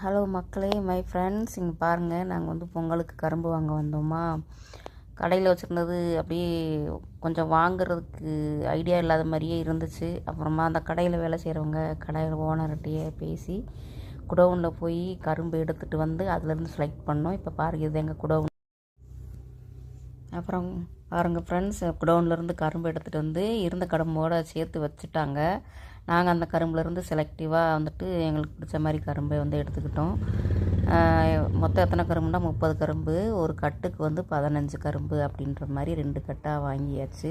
Hello மக்களே, my friends. இங்கே பாருங்கள், நாங்கள் வந்து பொங்கலுக்கு கரும்பு வாங்க வந்தோமா. கடையில் வச்சுருந்தது அப்படியே கொஞ்சம் வாங்குறதுக்கு ஐடியா இல்லாத மாதிரியே இருந்துச்சு. அப்புறமா அந்த கடையில் வேலை செய்கிறவங்க கடையில் ஓனர்கிட்டையே பேசி குடவுனில் போய் கரும்பு எடுத்துகிட்டு வந்து அதுலேருந்து செலக்ட் பண்ணோம். இப்போ பாருங்கள், இது எங்கள் குடவுன். அப்புறம் பாருங்கள் ஃப்ரெண்ட்ஸ், குடவுன்லேருந்து கரும்பு எடுத்துகிட்டு வந்து இருந்த கரும்போடு சேர்த்து வச்சுட்டாங்க. நாங்கள் அந்த கரும்புலேருந்து செலக்டிவாக வந்துட்டு எங்களுக்கு பிடிச்ச மாதிரி கரும்பை வந்து எடுத்துக்கிட்டோம். மொத்தம் எத்தனை கரும்புனா 30 கரும்பு, ஒரு கட்டுக்கு வந்து 15 கரும்பு அப்படின்ற மாதிரி 2 கட்டாக வாங்கியாச்சு.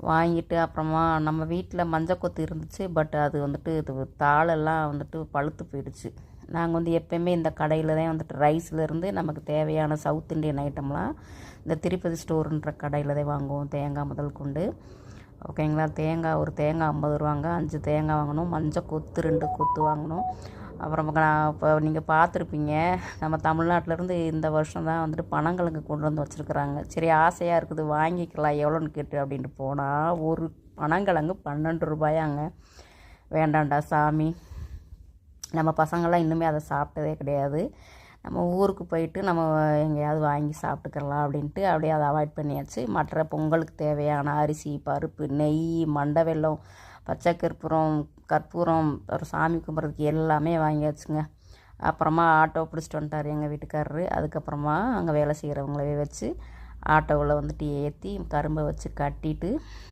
வாங்கிட்டு அப்புறமா நம்ம வீட்டில் மஞ்சள் கொத்து இருந்துச்சு. பட் அது வந்துட்டு இது தாளெல்லாம் வந்துட்டு பழுத்து போயிடுச்சு. நாங்கள் வந்து எப்போயுமே இந்த கடையில் தான் வந்துட்டு ரைஸ்லேருந்து நமக்கு தேவையான சவுத் இண்டியன் ஐட்டம்லாம் இந்த திருப்பதி ஸ்டோருன்ற கடையில் தான் வாங்குவோம், தேங்காய் முதல் கொண்டு. ஓகேங்களா. ஒரு தேங்காய் 50 ரூபாங்க. 5 தேங்காய் வாங்கணும். மஞ்சள் கொத்து 2 கொத்து வாங்கணும். அப்புறம் இப்போ நீங்கள் பார்த்துருப்பீங்க, நம்ம தமிழ்நாட்டிலேருந்து இந்த வருஷம் தான் வந்துட்டு பனங்கிழங்கு கொண்டு வந்து வச்சுருக்குறாங்க. சரி, ஆசையாக இருக்குது, வாங்கிக்கலாம் எவ்வளோன்னு கேட்டு அப்படின்ட்டு போனால் ஒரு பனங்கிழங்கு 12 ரூபாயாங்க. வேண்டாண்டா சாமி, நம்ம பசங்களாம் இன்னுமே அதை சாப்பிட்டதே கிடையாது. நம்ம ஊருக்கு போயிட்டு நம்ம எங்கேயாவது வாங்கி சாப்பிட்டுக்கலாம் அப்படின்ட்டு அப்படியே அதை அவாய்ட் பண்ணியாச்சு. மற்ற பொங்கலுக்கு தேவையான அரிசி, பருப்பு, நெய், மண்டை வெல்லம், பச்சை கற்பூரம், ஒரு சாமி கும்பிட்றதுக்கு எல்லாமே வாங்கியாச்சுங்க. அப்புறமா ஆட்டோ பிடிச்சிட்டு வந்துட்டார் எங்கள் வீட்டுக்காரரு. அதுக்கப்புறமா அங்கே வேலை செய்கிறவங்களவே வச்சு ஆட்டோவில் வந்துட்டு ஏற்றி கரும்பை வச்சு கட்டிட்டு